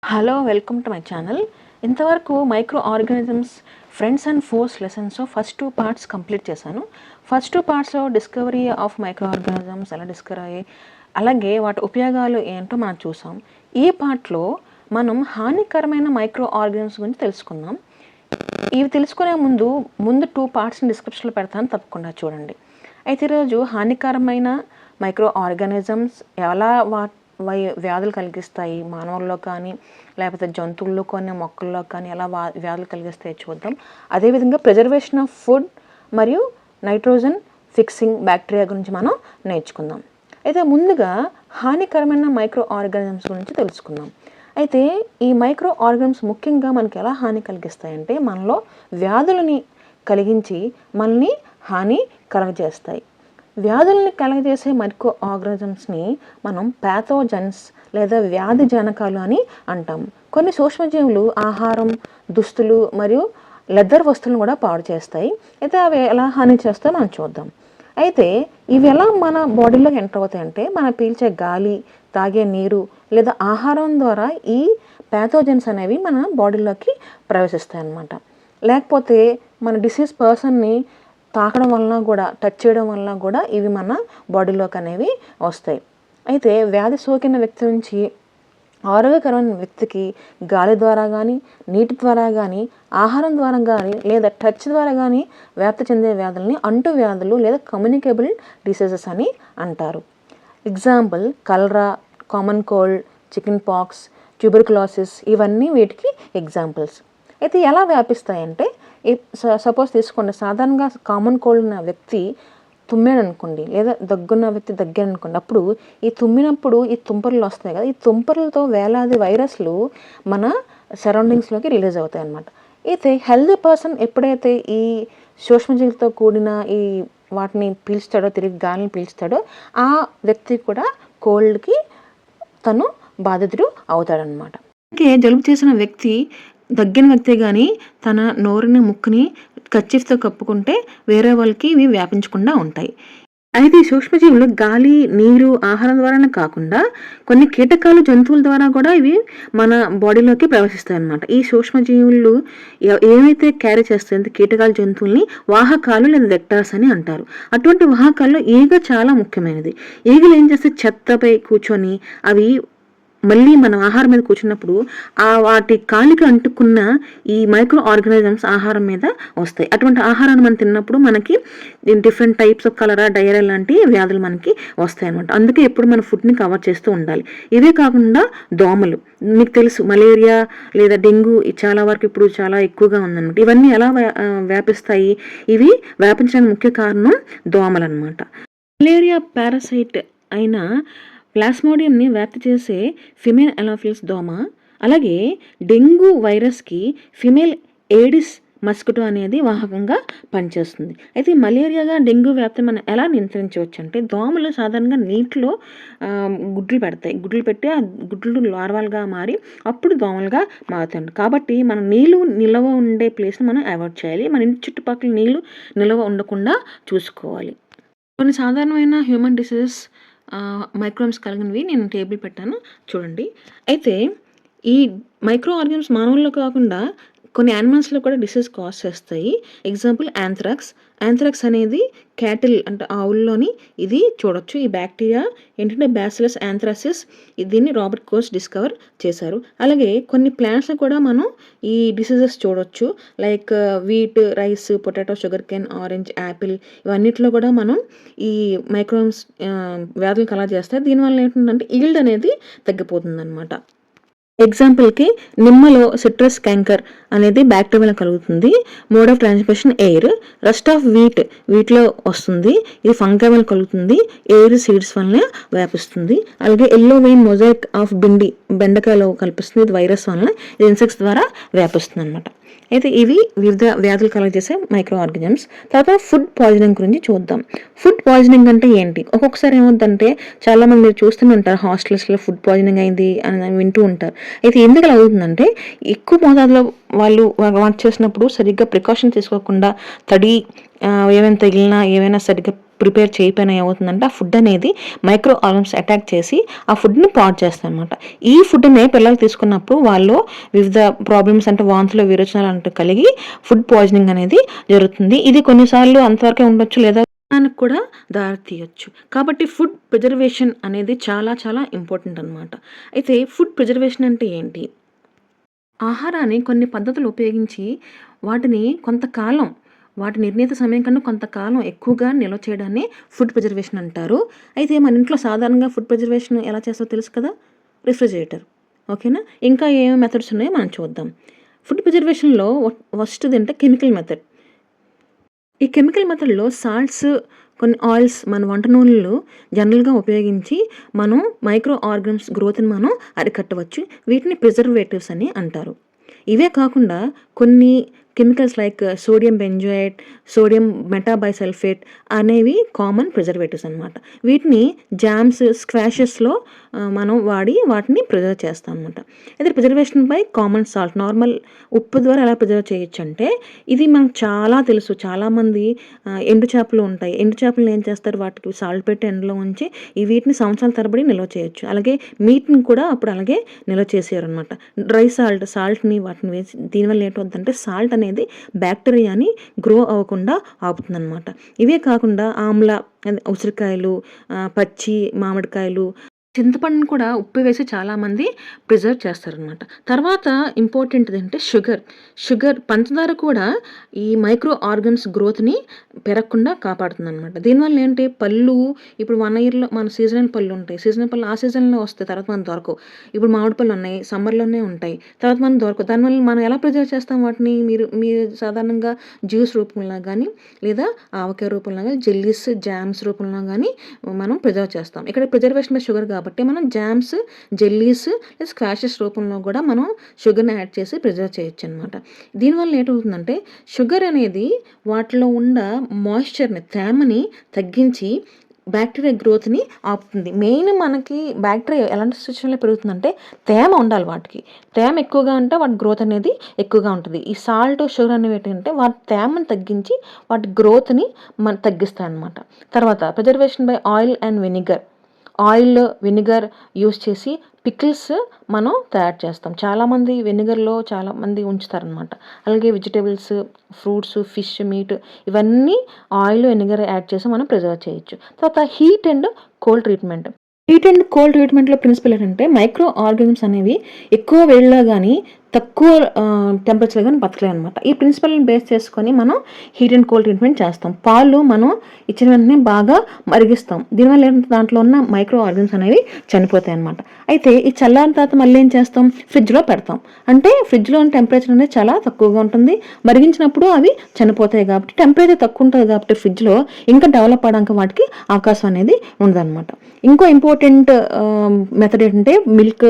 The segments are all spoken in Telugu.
Hello welcome to my channel. ఇంతవరకు microorganisms friends and foes lessons first 2 parts complete చేశాను. ఫస్ట్ 2 పార్ట్స్లో డిస్కవరీ ఆఫ్ మైక్రో ఆర్గానిజమ్స్ ఎలా డిస్కవర్ అయ్యాయి, అలాగే వాటి ఉపయోగాలు ఏంటో మనం చూసాం. ఈ పార్ట్లో మనం హానికరమైన మైక్రో ఆర్గానిజమ్స్ గురించి తెలుసుకుందాం. ఇవి తెలుసుకునే ముందు 2 పార్ట్స్ని డిస్క్రిప్షన్లో పెడతాను, తప్పకుండా చూడండి. అయితే ఈరోజు హానికరమైన మైక్రో ఆర్గానిజమ్స్ ఎలా వ్యాధులు కలిగిస్తాయి, మానవుల్లో కానీ లేకపోతే జంతువుల్లో కానీ మొక్కల్లో కానీ ఎలా వ్యాధులు కలిగిస్తాయి చూద్దాం. అదేవిధంగా ప్రిజర్వేషన్ ఆఫ్ ఫుడ్ మరియు నైట్రోజన్ ఫిక్సింగ్ బ్యాక్టీరియా గురించి మనం నేర్చుకుందాం. అయితే ముందుగా హానికరమైన మైక్రో ఆర్గానిజమ్స్ గురించి తెలుసుకుందాం. అయితే ఈ మైక్రో ఆర్గానిజమ్స్ ముఖ్యంగా మనకి ఎలా హాని కలిగిస్తాయంటే మనలో వ్యాధులని కలిగించి మనల్ని హాని కలగజేస్తాయి. వ్యాధుల్ని కలగజేసే మైక్రో ఆర్గానిజమ్స్ని మనం ప్యాథోజన్స్ లేదా వ్యాధి జనకాలు అని అంటాం. కొన్ని సూక్ష్మజీవులు ఆహారం, దుస్తులు మరియు లెదర్ వస్తువులను కూడా పాడు చేస్తాయి. అయితే అవి ఎలా హాని చేస్తాయో మనం చూద్దాం. అయితే ఇవి ఎలా మన బాడీలోకి ఎంటర్ అవుతాయి అంటే మన పీల్చే గాలి, తాగే నీరు లేదా ఆహారం ద్వారా ఈ ప్యాథోజన్స్ అనేవి మన బాడీలోకి ప్రవేశిస్తాయి అన్నమాట. లేకపోతే మన డిసీజ్ పర్సన్ని తాకడం వలన కూడా, టచ్ చేయడం వలన కూడా ఇవి మన బాడీలోకి అనేవి వస్తాయి. అయితే వ్యాధి సోకిన వ్యక్తి నుంచి ఆరోగ్యకరమైన వ్యక్తికి గాలి ద్వారా కానీ, నీటి ద్వారా కానీ, ఆహారం ద్వారా కానీ లేదా టచ్ ద్వారా కానీ వ్యాప్తి చెందే వ్యాధుల్ని అంటు వ్యాధులు లేదా కమ్యూనికేబుల్ డిసీజెస్ అని అంటారు. Example cholera, common cold, chickenpox, tuberculosis ఇవన్నీ వీటికి ఎగ్జాంపుల్స్. అయితే ఎలా వ్యాపిస్తాయంటే సపోజ్ తీసుకోండి, సాధారణంగా కామన్ కోల్డ్ ఉన్న వ్యక్తి తుమ్మాడు అనుకోండి, లేదా దగ్గున్న వ్యక్తి దగ్గర అనుకోండి, అప్పుడు ఈ తుమ్మినప్పుడు ఈ తుంపర్లు వస్తాయి కదా, ఈ తుంపర్లతో వేలాది వైరస్లు మన సరౌండింగ్స్లోకి రిలీజ్ అవుతాయి అన్నమాట. అయితే హెల్తీ పర్సన్ ఎప్పుడైతే ఈ సూక్ష్మజీవులతో కూడిన ఈ వాటిని పీల్చుతాడో, తిరిగి గాలిని పీల్చుతాడో, ఆ వ్యక్తి కూడా కోల్డ్కి తను బాధితుడు అవుతాడనమాట. అందుకే జలుబు చేసిన వ్యక్తి, దగ్గిన వ్యక్తి కానీ తన నోరుని, ముక్కుని కర్చీఫ్తో కప్పుకుంటే వేరే వాళ్ళకి ఇవి వ్యాపించకుండా ఉంటాయి. అయితే ఈ సూక్ష్మజీవులు గాలి, నీరు, ఆహారం ద్వారానే కాకుండా కొన్ని కీటకాలు, జంతువుల ద్వారా కూడా ఇవి మన బాడీలోకి ప్రవేశిస్తాయి అన్నమాట. ఈ సూక్ష్మజీవులు ఏమైతే క్యారీ చేస్తాయి కీటకాలు, జంతువుల్ని వాహకాలు లేదా వెక్టార్స్ అని అంటారు. అటువంటి వాహకాల్లో ఈగ చాలా ముఖ్యమైనది. ఈగలు ఏం చేస్తే చెత్తపై కూర్చొని అవి మళ్ళీ మనం ఆహారం మీద కూర్చున్నప్పుడు వాటి కాలికి అంటుకున్న ఈ మైక్రో ఆర్గానిజమ్స్ ఆహారం మీద వస్తాయి. అటువంటి ఆహారాన్ని మనం తిన్నప్పుడు మనకి different types of cholera, diarrhoea లాంటి వ్యాధులు మనకి వస్తాయి అనమాట. అందుకే ఎప్పుడు మన ఫుడ్ని కవర్ చేస్తూ ఉండాలి. ఇవే కాకుండా దోమలు, మీకు తెలుసు మలేరియా లేదా డెంగ్యూ చాలా వరకు ఇప్పుడు చాలా ఎక్కువగా ఉందన్నమాట. ఇవన్నీ ఎలా వ్యాపిస్తాయి? ఇవి వ్యాపించడానికి ముఖ్య కారణం దోమలు అనమాట. మలేరియా పారాసైట్ అయిన ప్లాస్మోడియంని వ్యాప్తి చేసే ఫిమేల్ ఎనాఫిల్స్ దోమ, అలాగే డెంగ్యూ వైరస్కి ఫిమేల్ ఏడిస్ మస్కిటో అనేది వాహకంగా పనిచేస్తుంది. అయితే మలేరియాగా డెంగ్యూ వ్యాప్తిని మనం ఎలా నియంత్రించవచ్చు అంటే, దోమలు సాధారణంగా నీటిలో గుడ్లు పెడతాయి. గుడ్లు పెట్టి ఆ గుడ్లు లార్వాలుగా మారి అప్పుడు దోమలుగా మారుతాయి. కాబట్టి మనం నీళ్ళు నిల్వ ఉండే ప్లేస్ని మనం అవాయిడ్ చేయాలి. మన ఇంటి చుట్టుపక్కల నీళ్ళు నిల్వ ఉండకుండా చూసుకోవాలి. కొన్ని సాధారణమైన హ్యూమన్ డిసీజెస్ మైక్రోబ్స్ కలిగినవి నేను టేబుల్ పెట్టాను, చూడండి. అయితే ఈ మైక్రో ఆర్గానిజమ్స్ మానవుల్లో కాకుండా కొన్ని యానిమల్స్లో కూడా డిసీజ్ కాజ్ చేస్తాయి. ఎగ్జాంపుల్ యాంథ్రాక్స్ అనేది క్యాటిల్ అంటే ఆవుల్లోని ఇది చూడొచ్చు. ఈ బ్యాక్టీరియా ఏంటంటే బ్యాసిలస్ యాంథ్రాసిస్, దీన్ని రాబర్ట్ కోచ్ డిస్కవర్ చేశారు. అలాగే కొన్ని ప్లాంట్స్లో కూడా మనం ఈ డిసీజెస్ చూడొచ్చు. Like wheat, rice, potato, sugarcane, orange, apple ఇవన్నిటిలో కూడా మనం ఈ మైక్రోబ్స్ వ్యాధులు కలగ చేస్తాయి. దీనివల్ల ఏంటంటే ఈల్డ్ అనేది తగ్గిపోతుంది అనమాట. ఎగ్జాంపుల్కి నిమ్మలో సిట్రస్ క్యాంకర్ అనేది బ్యాక్టీరియా కలుగుతుంది. Mode of transmission air. Rust of వీట్లో వస్తుంది, ఇది ఫంగై వల్ల కలుగుతుంది. ఎయిర్ సీడ్స్ వల్ల వ్యాపిస్తుంది. అలాగే ఎల్లో వెయిన్ మొజాయిక్ ఆఫ్ బెండకాయలో కల్పిస్తుంది, ఇది వైరస్ వల్ల, ఇది ఇన్సెక్ట్స్ ద్వారా వ్యాపిస్తుంది అనమాట. అయితే ఇవి వివిధ వ్యాధులు కలగజేసే మైక్రో ఆర్గానిజమ్స్. తర్వాత ఫుడ్ పాయిజనింగ్ గురించి చూద్దాం. ఫుడ్ పాయిజనింగ్ అంటే ఏంటి? ఒక్కొక్కసారి ఏమవుతుందంటే చాలామంది మీరు చూస్తూనే ఉంటారు, హాస్టల్స్లో ఫుడ్ పాయిజనింగ్ అయింది అని వింటూ ఉంటారు. అయితే ఎందుకు అలా అవుతుందంటే ఎక్కువ మోతాదులో వాళ్ళు వంట చేసినప్పుడు సరిగ్గా ప్రికాషన్ తీసుకోకుండా తడి ఏమైనా తగిలినా, ఏమైనా సరిగ్గా ప్రిపేర్ చేయకపోయినా ఏమవుతుందంటే ఆ ఫుడ్ అనేది మైక్రో ఆర్గనిజమ్స్ అటాక్ చేసి ఆ ఫుడ్ని పాడు చేస్తాయి అనమాట. ఈ ఫుడ్ని పిల్లలు తీసుకున్నప్పుడు వాళ్ళు వివిధ ప్రాబ్లమ్స్ అంటే వాంతులు విరోచనాలు అంటే కలిగి ఫుడ్ పాయిజనింగ్ అనేది జరుగుతుంది. ఇది కొన్నిసార్లు అంతవరకే ఉండొచ్చు, లేదా దానికి కూడా దారి తీయొచ్చు. కాబట్టి ఫుడ్ ప్రిజర్వేషన్ అనేది చాలా చాలా ఇంపార్టెంట్ అనమాట. అయితే ఫుడ్ ప్రిజర్వేషన్ అంటే ఏంటి? ఆహారాన్ని కొన్ని పద్ధతులు ఉపయోగించి వాటిని కొంతకాలం, వాటి నిర్ణీత సమయం కన్నా కొంతకాలం ఎక్కువగా నిల్వ చేయడాన్ని ఫుడ్ ప్రిజర్వేషన్ అంటారు. అయితే మన ఇంట్లో సాధారణంగా ఫుడ్ ప్రిజర్వేషన్ ఎలా చేస్తారో తెలుసు కదా, రిఫ్రిజిరేటర్. ఓకేనా? ఇంకా ఏమేమి మెథడ్స్ ఉన్నాయో మనం చూద్దాం. ఫుడ్ ప్రిజర్వేషన్లో ఫస్ట్ది అంటే కెమికల్ మెథడ్. ఈ కెమికల్ మెథడ్లో సాల్ట్స్, కొన్ని ఆయిల్స్, మన వంట నూనెలు జనరల్గా ఉపయోగించి మనం మైక్రో ఆర్గనిజమ్స్ గ్రోత్ని మనం అరికట్టవచ్చు. వీటిని ప్రిజర్వేటివ్స్ అని అంటారు. ఇవే కాకుండా కొన్ని chemicals like sodium benzoate, sodium metabisulphite అనేవి కామన్ ప్రిజర్వేటివ్స్ అనమాట. వీటిని జామ్స్, స్క్వాషెస్లో మనం వాడి వాటిని ప్రిజర్వ్ చేస్తాం అనమాట. అయితే preservation by common salt, normal ఉప్పు ద్వారా ఎలా ప్రిజర్వ్ చేయొచ్చు అంటే, ఇది మనకు చాలా తెలుసు. చాలామంది ఎండు చేపలు ఉంటాయి, ఎండు చేపలను ఏం చేస్తారు, వాటికి సాల్ట్ పెట్టి ఎండలో ఉంచి వీటిని సంవత్సరాల తరబడి నిల్వ చేయొచ్చు. అలాగే మీట్ని కూడా అప్పుడు అలాగే నిల్వ చేసేవారు అనమాట. డ్రై సాల్ట్ని వాటిని వేసి, దీనివల్ల ఏంటవుతుందంటే సాల్ట్ అనేది బ్యాక్టీరియాని గ్రో అవ్వకుండా ఆపుతుందన్నమాట. ఇవే కాకుండా ఆమ్ల, ఉసిరికాయలు, పచ్చి మామిడికాయలు, చింతపండును కూడా ఉప్పు వేసి చాలామంది ప్రిజర్వ్ చేస్తారనమాట. తర్వాత ఇంపార్టెంట్ ఏంటంటే షుగర్, పంచదార కూడా ఈ మైక్రో ఆర్గన్స్ గ్రోత్ని పెరగకుండా కాపాడుతుందన్నమాట. దీనివల్ల ఏంటి, పళ్ళు ఇప్పుడు 1 ఇయర్లో మన సీజనల్ పళ్ళు ఉంటాయి, సీజనల్ పళ్ళు ఆ సీజన్లో వస్తాయి, తర్వాత మనం దొరకవు. ఇప్పుడు మామిడి పళ్ళు ఉన్నాయి, సమ్మర్లోనే ఉంటాయి, తర్వాత మనం దొరకవు. దానివల్ల మనం ఎలా ప్రిజర్వ్ చేస్తాం వాటిని, మీరు సాధారణంగా జ్యూస్ రూపంలో కానీ, లేదా ఆవకాయ రూపంలో కానీ, జెల్లీస్, జామ్స్ రూపంలో కానీ మనం ప్రిజర్వ్ చేస్తాం. ఇక్కడ ప్రిజర్వేషన్ బై షుగర్ కాబట్టి మనం జామ్స్, జెల్లీస్, లేదా స్క్వాషెస్ రూపంలో కూడా మనం షుగర్ని యాడ్ చేసి ప్రిజర్వ్ చేయొచ్చు అనమాట. దీనివల్ల ఏంటవుతుందంటే షుగర్ అనేది వాటిలో ఉన్న మాయిశ్చర్ని, తేమని తగ్గించి బ్యాక్టీరియా గ్రోత్ని ఆపుతుంది. మెయిన్ మనకి బ్యాక్టీరియా ఎలాంటి సిచ్యువేషన్లో పెరుగుతుందంటే తేమ ఉండాలి. వాటికి తేమ ఎక్కువగా ఉంటే వాటి గ్రోత్ అనేది ఎక్కువగా ఉంటుంది. ఈ సాల్ట్, షుగర్ అనేవి ఏంటంటే వాటి తేమను తగ్గించి వాటి గ్రోత్ని తగ్గిస్తాయి అన్నమాట. తర్వాత preservation by oil and vinegar use చేసి పికిల్స్ మనం తయారు చేస్తాం. చాలామంది వెనిగర్లో చాలామంది ఉంచుతారనమాట. అలాగే వెజిటేబుల్స్, ఫ్రూట్స్, ఫిష్, మీట్ ఇవన్నీ ఆయిల్, వెనిగర్ యాడ్ చేసి మనం ప్రిజర్వ్ చేయొచ్చు. తర్వాత హీట్ అండ్ కోల్డ్ ట్రీట్మెంట్లో ప్రిన్సిపల్ ఏంటంటే మైక్రో ఆర్గానిజమ్స్ అనేవి ఎక్కువ వేడిలో కానీ తక్కువ టెంపరేచర్ కానీ బతకలేవు అనమాట. ఈ ప్రిన్సిపల్ని బేస్ చేసుకొని మనం హీట్ అండ్ కోల్డ్ ట్రీట్మెంట్ చేస్తాం. పాలు మనం ఇచ్చిన వెంటనే బాగా మరిగిస్తాం. దీనివల్ల దాంట్లో ఉన్న మైక్రో ఆర్గానిజమ్స్ అనేవి చనిపోతాయి అనమాట. అయితే ఈ చల్లారిన తర్వాత మళ్ళీ ఏం చేస్తాం, ఫ్రిడ్జ్లో పెడతాం. అంటే ఫ్రిడ్జ్లో ఉన్న టెంపరేచర్ అనేది చాలా తక్కువగా ఉంటుంది. మరిగించినప్పుడు అవి చనిపోతాయి కాబట్టి, టెంపరేచర్ తక్కువ ఉంటుంది కాబట్టి ఫ్రిడ్జ్లో ఇంకా డెవలప్ అవడానికి వాటికి అవకాశం అనేది ఉండదన్నమాట. ఇంకో ఇంపార్టెంట్ మెథడ్ ఏంటంటే మిల్క్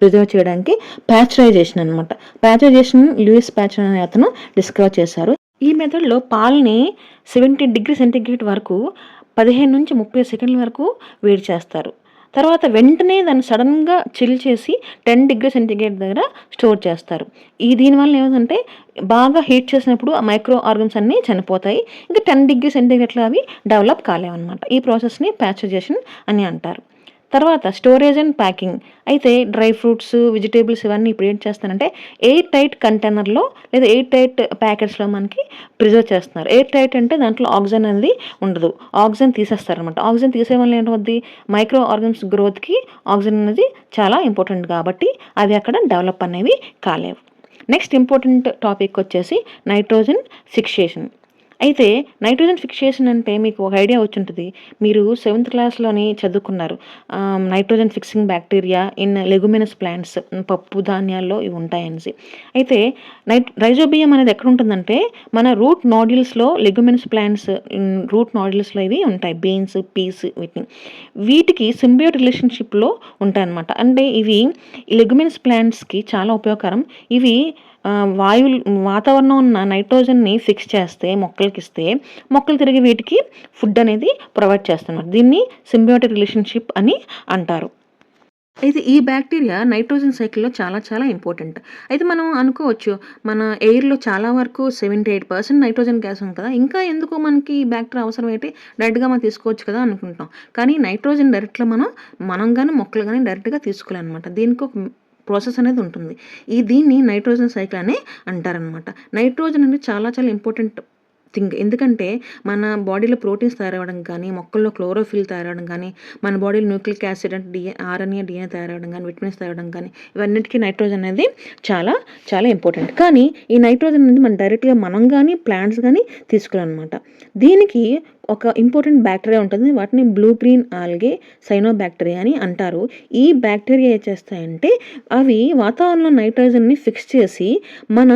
ప్రిజర్వ్ చేయడానికి ప్యాస్చరైజేషన్ అనమాట. లూయిస్ ప్యాస్చర్ అనే అతను డిస్కవర్ చేశారు. ఈ మెథడ్లో పాలని 70 డిగ్రీ సెంటీగ్రేడ్ వరకు 15 నుంచి 30 సెకండ్ల వరకు వేడి చేస్తారు. తర్వాత వెంటనే దాన్ని సడన్గా చిల్ చేసి 10 డిగ్రీ సెంటీగ్రేడ్ దగ్గర స్టోర్ చేస్తారు. దీనివల్ల ఏమిటంటే బాగా హీట్ చేసినప్పుడు ఆ మైక్రో ఆర్గన్స్ అన్నీ చనిపోతాయి. ఇంకా 10 డిగ్రీ సెంటీగ్రేడ్లో అవి డెవలప్ కాలేవన్నమాట. ఈ ప్రాసెస్ని ప్యాస్చరైజేషన్ అని అంటారు. తర్వాత స్టోరేజ్ అండ్ ప్యాకింగ్. అయితే డ్రై ఫ్రూట్స్, వెజిటేబుల్స్ ఇవన్నీ ఇప్పుడు ఏం చేస్తానంటే ఎయిర్ టైట్ కంటైనర్లో లేదా ఎయిర్ టైట్ ప్యాకెట్స్లో మనకి ప్రిజర్వ్ చేస్తున్నారు. ఎయిర్ టైట్ అంటే దాంట్లో ఆక్సిజన్ అనేది ఉండదు, ఆక్సిజన్ తీసేస్తారనమాట. ఆక్సిజన్ తీసే వల్ల ఏంటవుద్ది, మైక్రో ఆర్గన్స్ గ్రోత్కి ఆక్సిజన్ అనేది చాలా ఇంపార్టెంట్ కాబట్టి అవి అక్కడ డెవలప్ అనేవి కాలేవు. నెక్స్ట్ ఇంపార్టెంట్ టాపిక్ వచ్చేసి నైట్రోజన్ ఫిక్సేషన్. అయితే నైట్రోజన్ ఫిక్సేషన్ అంటే మీకు ఒక ఐడియా వచ్చి ఉంటుంది. మీరు 7th క్లాస్లోని చదువుకున్నారు, nitrogen fixing bacteria in leguminous plants, పప్పు ధాన్యాల్లో ఇవి ఉంటాయనేసి. అయితే రైజోబియం అనేది ఎక్కడ ఉంటుందంటే మన రూట్ నాడ్యూల్స్లో, లెగుమినస్ ప్లాంట్స్ రూట్ నాడ్యూల్స్లో ఇవి ఉంటాయి, బీన్స్, పీస్, వీటికి సింబియోట్ రిలేషన్షిప్లో ఉంటాయన్నమాట. అంటే ఇవి లెగుమినస్ ప్లాంట్స్కి చాలా ఉపయోగకరం. ఇవి వాతావరణం ఉన్న నైట్రోజన్ని ఫిక్స్ చేస్తే మొక్కలకి ఇస్తే మొక్కలు తిరిగి వీటికి ఫుడ్ అనేది ప్రొవైడ్ చేస్తున్నారు. దీన్ని సింబియోటిక్ రిలేషన్షిప్ అని అంటారు. అయితే ఈ బ్యాక్టీరియా నైట్రోజన్ సైకిల్‌లో చాలా చాలా ఇంపార్టెంట్. అయితే మనం అనుకోవచ్చు, మన ఎయిర్‌లో చాలా వరకు 78% నైట్రోజన్ గ్యాస్ ఉంది కదా! ఇంకా ఎందుకు మనకి ఈ బ్యాక్టీరియా అవసరం ఏంటి? డైరెక్ట్‌గా మనం తీసుకోవచ్చు కదా అనుకుంటాం. కానీ నైట్రోజన్ డైరెక్ట్‌గా మనం గాని, మొక్కలు గాని డైరెక్ట్‌గా తీసుకోలేమనమాట. దీనికి ఒక ప్రాసెస్ అనేది ఉంటుంది. దీన్ని నైట్రోజన్ సైకిల్ అని అంటారనమాట. నైట్రోజన్ అనేది చాలా చాలా ఇంపార్టెంట్ థింగ్. ఎందుకంటే మన బాడీలో ప్రోటీన్స్ తయారవ్వడం కానీ, మొక్కల్లో క్లోరోఫిల్ తయారవ్వడం కానీ, మన బాడీలో న్యూక్లిక్ యాసిడ్ అంటే ఆర్ఎన్ఏ, డిఎన్ఏ తయారవ్వడం కానీ, విటమిన్స్ తయారవడం కానీ, ఇవన్నిటికీ నైట్రోజన్ అనేది చాలా చాలా ఇంపార్టెంట్. కానీ ఈ నైట్రోజన్ అనేది మనం డైరెక్ట్‌గా మనం కానీ, ప్లాంట్స్ కానీ తీసుకోవాలన్నమాట. దీనికి ఒక ఇంపార్టెంట్ బ్యాక్టీరియా ఉంటుంది. వాటిని బ్లూ గ్రీన్ ఆల్గే సైనోబాక్టీరియా అని అంటారు. ఈ బ్యాక్టీరియా ఏం చేస్తాయంటే అవి వాతావరణంలో నైట్రోజన్ని ఫిక్స్ చేసి మన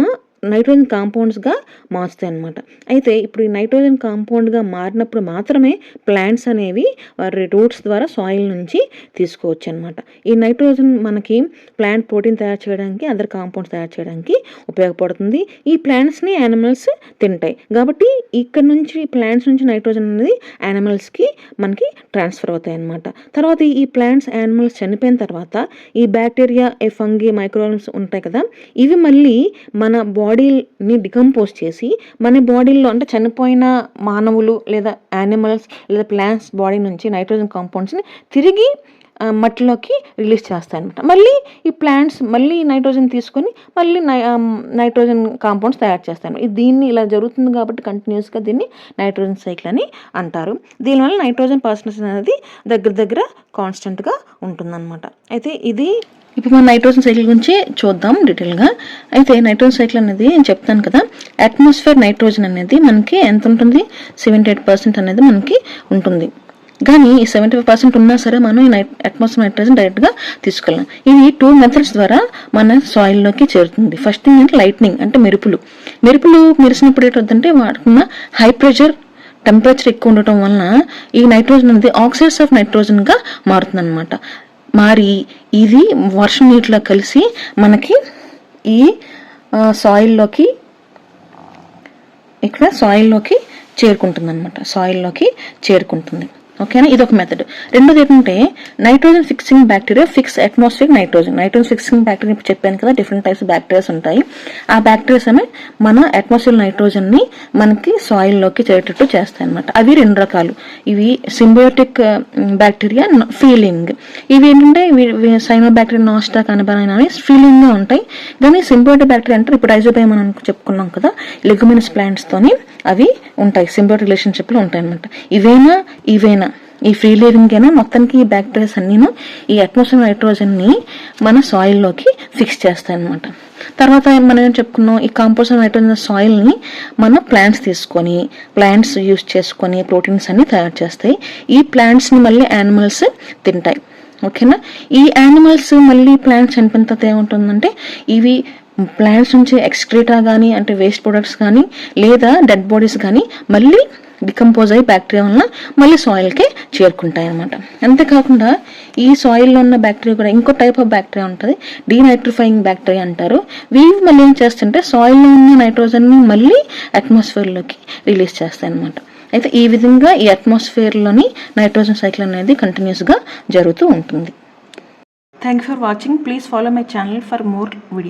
నైట్రోజన్ కాంపౌండ్స్‌గా మారుస్తాయన్నమాట. అయితే ఇప్పుడు ఈ నైట్రోజన్ కాంపౌండ్‌గా మారినప్పుడు మాత్రమే ప్లాంట్స్ అనేవి వారి రూట్స్ ద్వారా సాయిల్ నుంచి తీసుకోవచ్చనమాట. ఈ నైట్రోజన్ మనకి ప్లాంట్ ప్రోటీన్ తయారు చేయడానికి, అదర్ కాంపౌండ్స్ తయారు చేయడానికి ఉపయోగపడుతుంది. ఈ ప్లాంట్స్‌ని యానిమల్స్ తింటాయి. కాబట్టి ఇక్కడ నుంచి ప్లాంట్స్ నుంచి నైట్రోజన్ అనేది యానిమల్స్‌కి మనకి ట్రాన్స్‌ఫర్ అవుతాయన్నమాట. తర్వాత ఈ ప్లాంట్స్, యానిమల్స్ చనిపోయిన తర్వాత ఈ బ్యాక్టీరియా, ఫంగి, మైక్రోఆర్గానిజమ్స్ ఉంటాయి కదా! ఇవి మళ్ళీ మన బాడీని డికంపోజ్ చేసి మన బాడీలో అంటే చనిపోయిన మానవులు లేదా యానిమల్స్ లేదా ప్లాంట్స్ బాడీ నుంచి నైట్రోజన్ కాంపౌండ్స్ని తిరిగి మట్టిలోకి రిలీజ్ చేస్తాయన్నమాట. మళ్ళీ ఈ ప్లాంట్స్ మళ్ళీ నైట్రోజన్ తీసుకొని మళ్ళీ నైట్రోజన్ కాంపౌండ్స్ తయారు చేస్తాయి. దీన్ని ఇలా జరుగుతుంది కాబట్టి కంటిన్యూస్గా దీన్ని నైట్రోజన్ సైకిల్ అని అంటారు. దీనివల్ల నైట్రోజన్ పర్సెంటేజ్ అనేది దగ్గర కాన్స్టెంట్గా ఉంటుందన్నమాట. అయితే ఇప్పుడు మనం నైట్రోజన్ సైకిల్ గురించి చూద్దాం డీటెయిల్గా. అయితే నైట్రోజన్ సైకిల్ అనేది నేను చెప్తాను కదా, అట్మాస్ఫియర్ నైట్రోజన్ అనేది మనకి ఎంత ఉంటుంది? 78% అనేది మనకి ఉంటుంది. కానీ ఈ 75% ఉన్నా సరే మనం ఈ అట్మాస్ఫియర్ నైట్రోజన్ డైరెక్ట్గా తీసుకెళ్ళాం. ఇది 2 మెథడ్స్ ద్వారా మన సాయిల్లోకి చేరుతుంది. ఫస్ట్ థింగ్ అంటే లైట్నింగ్, అంటే మెరుపులు మెరిసినప్పుడు ఏంటంటే వాడుకున్న హై ప్రెషర్ టెంపరేచర్ ఎక్కువ ఉండటం వలన ఈ నైట్రోజన్ అనేది ఆక్సైడ్స్ ఆఫ్ నైట్రోజన్గా మారుతుంది అనమాట. మారి ఇది వర్షం నీటిలో కలిసి మనకి ఈ సాయిల్లోకి చేరుకుంటుంది అనమాట. ఓకేనా? ఇది ఒక మెథడ్. రెండోది ఏంటంటే nitrogen fixing bacteria fix atmosphere nitrogen fixing bacteria ఇప్పుడు చెప్పాను కదా, డిఫరెంట్ టైప్స్ బ్యాక్టీరియాస్ ఉంటాయి. ఆ బ్యాక్టీరియాస్ అనే మన అట్మాస్ఫియర్ నైట్రోజన్ని మనకి సాయిల్లోకి చేరేటట్టు చేస్తాయి అనమాట. అవి 2 రకాలు. ఇవి సింబయోటిక్ బ్యాక్టీరియా, ఫీలింగ్. ఇవి ఏంటంటే సైనో బ్యాక్టీరియా, నాస్టాక్ అనబడినవి ఫీలింగ్ గా ఉంటాయి. కానీ సింబయోటిక్ బ్యాక్టీరియా అంటే ఇప్పుడు రైజోబైమ్ అని చెప్పుకున్నాం కదా, లెగ్యుమినస్ ప్లాంట్స్ తోని అవి ఉంటాయి, సింబయోటిక్ రిలేషన్షిప్ లో ఉంటాయి అనమాట. ఇవేనా ఈ ఫ్రీ లివింగ్ అయినా మొత్తానికి ఈ బ్యాక్టీరియాస్ అన్నీను ఈ అట్మాస్ఫియర్ నైట్రోజన్ని మన సాయిల్లోకి ఫిక్స్ చేస్తాయి అనమాట. తర్వాత మనం ఏం చెప్పుకున్నాం, ఈ కాంపోస్ట్ నైట్రోజన్ సాయిల్ని మన ప్లాంట్స్ యూజ్ చేసుకొని ప్రోటీన్స్ అన్ని తయారు చేస్తాయి. ఈ ప్లాంట్స్ని మళ్ళీ యానిమల్స్ తింటాయి. ఓకేనా? ఈ యానిమల్స్ మళ్ళీ ప్లాంట్స్ చనిపోయిన తర్వాత ఏముంటుందంటే ఇవి ప్లాంట్స్ నుంచి ఎక్స్క్రీటా కానీ, అంటే వేస్ట్ ప్రొడక్ట్స్ కానీ, లేదా డెడ్ బాడీస్ కానీ మళ్ళీ డికంపోజ్ అయ్యి బ్యాక్టీరియా వలన మళ్ళీ సాయిల్కి చేరుకుంటాయి అనమాట. అంతేకాకుండా ఈ సాయిల్లో ఉన్న బ్యాక్టీరియా కూడా ఇంకో టైప్ ఆఫ్ బ్యాక్టీరియా ఉంటుంది, డీనైట్రిఫైయింగ్ బ్యాక్టీరియా అంటారు. వీవి మళ్ళీ ఏం చేస్తుంటే సాయిల్లో ఉన్న నైట్రోజన్ని మళ్ళీ అట్మాస్ఫియర్లోకి రిలీజ్ చేస్తాయి అనమాట. అయితే ఈ విధంగా ఈ అట్మాస్ఫియర్లోని నైట్రోజన్ సైకిల్ అనేది కంటిన్యూస్గా జరుగుతూ ఉంటుంది. Thank you for watching. Please follow my channel for more video.